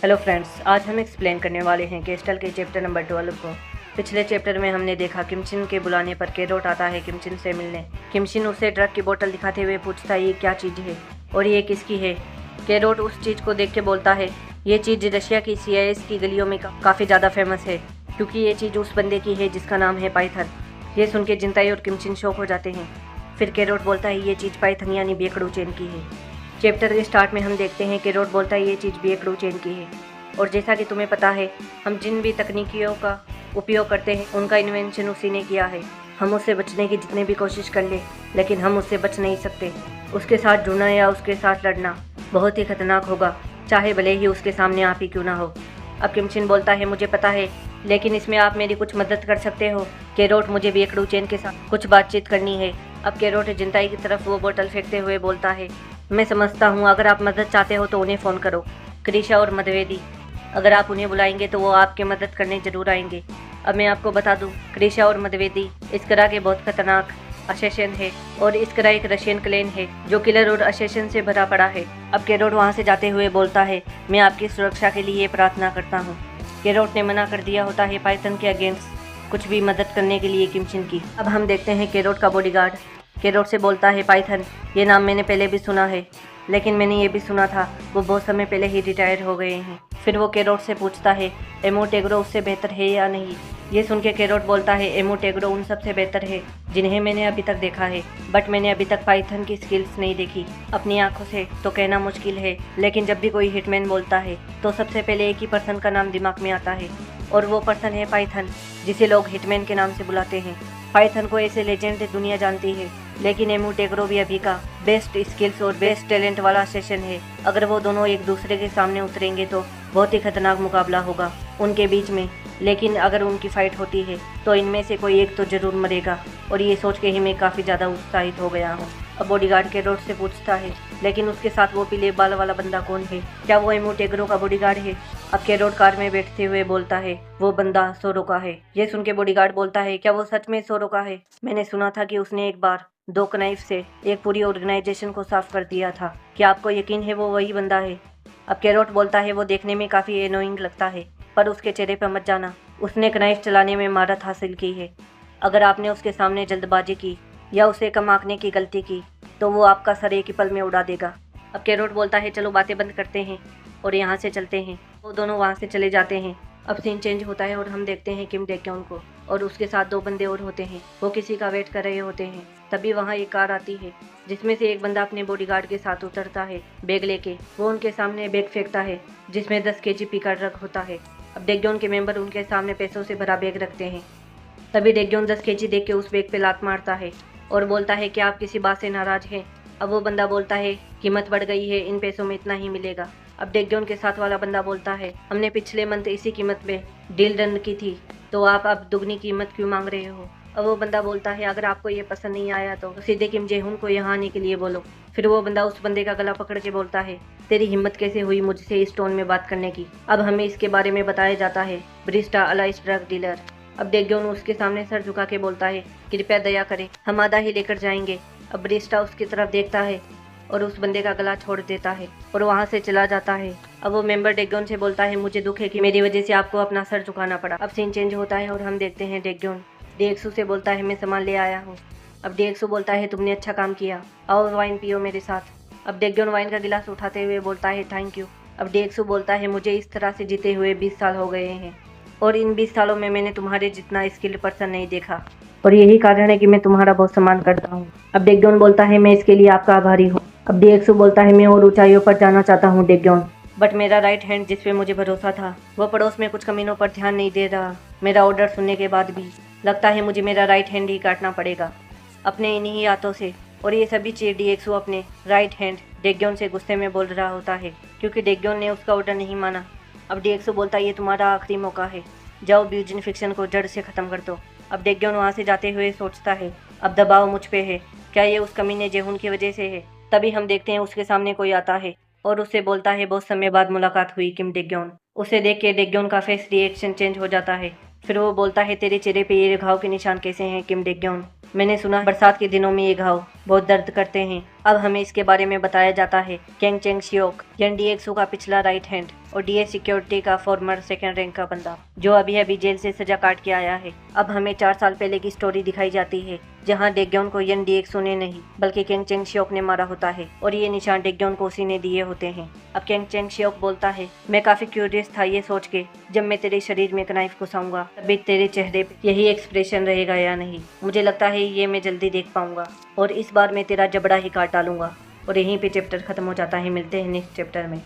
Hello friends, आज हम explain करने वाले हैं केस्टल के चैप्टर नंबर 12 को। पिछले चैप्टर में हमने देखा किमचिन के बुलाने पर कैरोट आता है किमचिन से मिलने। किमचिन उसे ड्रग की बोतल दिखाते हुए पूछता है ये क्या चीज़ है और ये किसकी है। कैरोट उस चीज़ को देख के बोलता है ये चीज़ रशिया की CIS की गलियों में काफ़ी ज़्यादा फेमस है, क्योंकि ये चीज़ उस बंदे की है जिसका नाम है पाइथन। ये सुन के जिनताई और किमचिन शौक हो जाते हैं। फिर कैरोट बोलता है ये चीज़ पाइथन यानी बेकड़ू चेन की है। चैप्टर के स्टार्ट में हम देखते हैं कैरोट बोलता है ये चीज़ बेकड़ू चेन की है, और जैसा कि तुम्हें पता है हम जिन भी तकनीकियों का उपयोग करते हैं उनका इन्वेंशन उसी ने किया है। हम उससे बचने की जितनी भी कोशिश कर ले, लेकिन हम उससे बच नहीं सकते। उसके साथ जुड़ना या उसके साथ लड़ना बहुत ही खतरनाक होगा, चाहे भले ही उसके सामने आप ही क्यों ना हो। अब किमचिन बोलता है मुझे पता है, लेकिन इसमें आप मेरी कुछ मदद कर सकते हो। कैरोट मुझे बेकड़ू चेन के साथ कुछ बातचीत करनी है। अब कैरोट जिनताई की तरफ वो बोतल फेंकते हुए बोलता है मैं समझता हूँ, अगर आप मदद चाहते हो तो उन्हें फ़ोन करो, क्रिशा और मधवेदी। अगर आप उन्हें बुलाएंगे तो वो आपकी मदद करने ज़रूर आएंगे। अब मैं आपको बता दूं, क्रिशा और मधवेदी इस्करा के बहुत खतरनाक असेसन है, और इस्करा एक रशियन क्लेन है जो किलर और असेसन से भरा पड़ा है। अब कैरोट वहाँ से जाते हुए बोलता है मैं आपकी सुरक्षा के लिए प्रार्थना करता हूँ। कैरोट ने मना कर दिया होता है पाइथन के अगेंस्ट कुछ भी मदद करने के लिए किमचिन की। अब हम देखते हैं कैरोट का बॉडीगार्ड कैरोट से बोलता है पाइथन ये नाम मैंने पहले भी सुना है, लेकिन मैंने ये भी सुना था वो बहुत समय पहले ही रिटायर हो गए हैं। फिर वो कैरोट से पूछता है एमो टेग्रो उससे बेहतर है या नहीं। ये सुन के कैरोट बोलता है एमो टेग्रो उन सबसे बेहतर है जिन्हें मैंने अभी तक देखा है, बट मैंने अभी तक पाइथन की स्किल्स नहीं देखी अपनी आंखों से, तो कहना मुश्किल है। लेकिन जब भी कोई हिटमैन बोलता है तो सबसे पहले एक ही पर्सन का नाम दिमाग में आता है, और वो पर्सन है पाइथन, जिसे लोग हिटमैन के नाम से बुलाते हैं। पाइथन को ऐसे लेजेंड दुनिया जानती है, लेकिन एमो टेग्रो भी अभी का बेस्ट स्किल्स और बेस्ट टैलेंट वाला सेशन है। अगर वो दोनों एक दूसरे के सामने उतरेंगे तो बहुत ही खतरनाक मुकाबला होगा उनके बीच में। लेकिन अगर उनकी फाइट होती है तो इनमें से कोई एक तो जरूर मरेगा, और ये सोच के ही मैं काफ़ी ज़्यादा उत्साहित हो गया हूँ। अब बॉडीगार्ड कैरोट से पूछता है लेकिन उसके साथ वो पीले बाल वाला बंदा कौन है, क्या वो एमो टेग्रो का बॉडीगार्ड है। अब कैरोट कार में बैठते हुए बोलता है वो बंदा सोरो का है। ये सुन के बॉडीगार्ड बोलता है क्या वो सच में सोरो का है। मैंने सुना था कि उसने एक बार 2 कनाइफ से एक पूरी ऑर्गेनाइजेशन को साफ कर दिया था। क्या आपको यकीन है वो वही बंदा है। अब कैरोट बोलता है वो देखने में काफ़ी एनोइंग लगता है, पर उसके चेहरे पर मत जाना, उसने कनाइफ चलाने में महारत हासिल की है। अगर आपने उसके सामने जल्दबाजी की या उसे कम आंकने की गलती की तो वो आपका सर एक ही पल में उड़ा देगा। अब कैरोट बोलता है चलो बातें बंद करते हैं और यहाँ से चलते हैं। वो दोनों वहाँ से चले जाते हैं। अब सीन चेंज होता है और हम देखते हैं किम डेक्योन को, और उसके साथ 2 बंदे और होते हैं। वो किसी का वेट कर रहे होते हैं। तभी वहाँ एक कार आती है जिसमें से एक बंदा अपने बॉडीगार्ड के साथ उतरता है बैग लेके। वो उनके सामने बैग फेंकता है जिसमें 10 kg पीका ड्रग होता है। अब डेक्योन के मेंबर उनके सामने पैसों से भरा बैग रखते हैं। तभी डेक्योन 10 kg देख के उस बैग पे लात मारता है और बोलता है कि आप किसी बात से नाराज हैं। अब वो बंदा बोलता है कीमत बढ़ गई है, इन पैसों में इतना ही मिलेगा। अब डेक्योन के साथ वाला बंदा बोलता है हमने पिछले मंथ इसी कीमत में डील डन की थी, तो आप अब दुगनी कीमत क्यों मांग रहे हो। अब वो बंदा बोलता है अगर आपको ये पसंद नहीं आया तो सीधे किम जेहुन को यहाँ आने के लिए बोलो। फिर वो बंदा उस बंदे का गला पकड़ के बोलता है तेरी हिम्मत कैसे हुई मुझसे इस टोन में बात करने की। अब हमें इसके बारे में बताया जाता है ब्रिस्टा अलाइस ड्रग डीलर। अब डेक्योन उसके सामने सर झुका के बोलता है कृपया दया करें, हम आधा ही लेकर जाएंगे। अब ब्रिस्टा उसकी तरफ देखता है और उस बंदे का गला छोड़ देता है और वहाँ से चला जाता है। अब वो मेंबर डेक्योन से बोलता है मुझे दुख है कि मेरी वजह से आपको अपना सर झुकाना पड़ा। अब सीन चेंज होता है और हम देखते हैं डेक्योन डीएक्सू से बोलता है मैं सामान ले आया हूँ। अब डीएक्सू बोलता है तुमने अच्छा काम किया, आओ वाइन पियो मेरे साथ। अब डेक्योन वाइन का गिलास उठाते हुए बोलता है थैंक यू। अब डीएक्सू बोलता है मुझे इस तरह से जीते हुए 20 साल हो गए हैं, और इन 20 सालों में मैंने तुम्हारे जितना स्किल्ड पर्सन नहीं देखा, और यही कारण है कि मैं तुम्हारा बहुत सम्मान करता हूँ। अब डेक्योन बोलता है मैं इसके लिए आपका आभारी हूँ। अब डीएक्सू बोलता है मैं और ऊंचाइयों पर जाना चाहता हूँ डेक्योन, बट मेरा राइट हैंड जिस पे मुझे भरोसा था वो पड़ोस में कुछ कमीनों पर ध्यान नहीं दे रहा। मेरा ऑर्डर सुनने के बाद भी लगता है मुझे मेरा राइट हैंड ही काटना पड़ेगा अपने इन्हीं ही हाथों से। और ये सभी चीज़ डीएक्सू अपने राइट हैंड डेक्योन से गुस्से में बोल रहा होता है क्योंकि डेक्योन ने उसका ऑर्डर नहीं माना। अब डीएक्सू बोलता है ये तुम्हारा आखिरी मौका है, जाओ ब्यूजिन फिक्शन को जड़ से ख़त्म कर दो। अब डेक्योन वहाँ से जाते हुए सोचता है अब दबाव मुझ पे है, क्या ये उस कमीने जेहुन की वजह से है। तभी हम देखते हैं उसके सामने कोई आता है और उससे बोलता है बहुत समय बाद मुलाकात हुई किम डेक्योन। उसे देख के डेक्योन का फेस रिएक्शन चेंज हो जाता है। फिर वो बोलता है तेरे चेहरे पे ये घाव के निशान कैसे हैं किम डेक्योन। मैंने सुना बरसात के दिनों में ये घाव बहुत दर्द करते हैं। अब हमें इसके बारे में बताया जाता है। कैंग चेंग शियोक एनडीएक्सओ का पिछला राइट हैंड और डीए सिक्योरिटी का फॉर्मर सेकंड रैंक का बंदा, जो अभी अभी जेल से सजा काट के आया है। अब हमें 4 साल पहले की स्टोरी दिखाई जाती है, जहां डेग्योन को एनडीएक्सओ ने नहीं बल्कि कैंग चेंग शियोक ने मारा होता है और ये निशान डेग्योन को उसी ने दिए होते हैं। अब कैंग चेंग शियोक बोलता है, मैं काफी क्यूरियस था ये सोच के, जब मैं तेरे शरीर में एक नाइफ घुसाऊंगा तभी तेरे चेहरे पे यही एक्सप्रेशन रहेगा या नहीं। मुझे लगता है ये मैं जल्दी देख पाऊंगा और इस बार मैं तेरा जबड़ा ही काट डालूंगा। और यहीं पे चैप्टर खत्म हो जाता है। मिलते हैं नेक्स्ट चैप्टर में।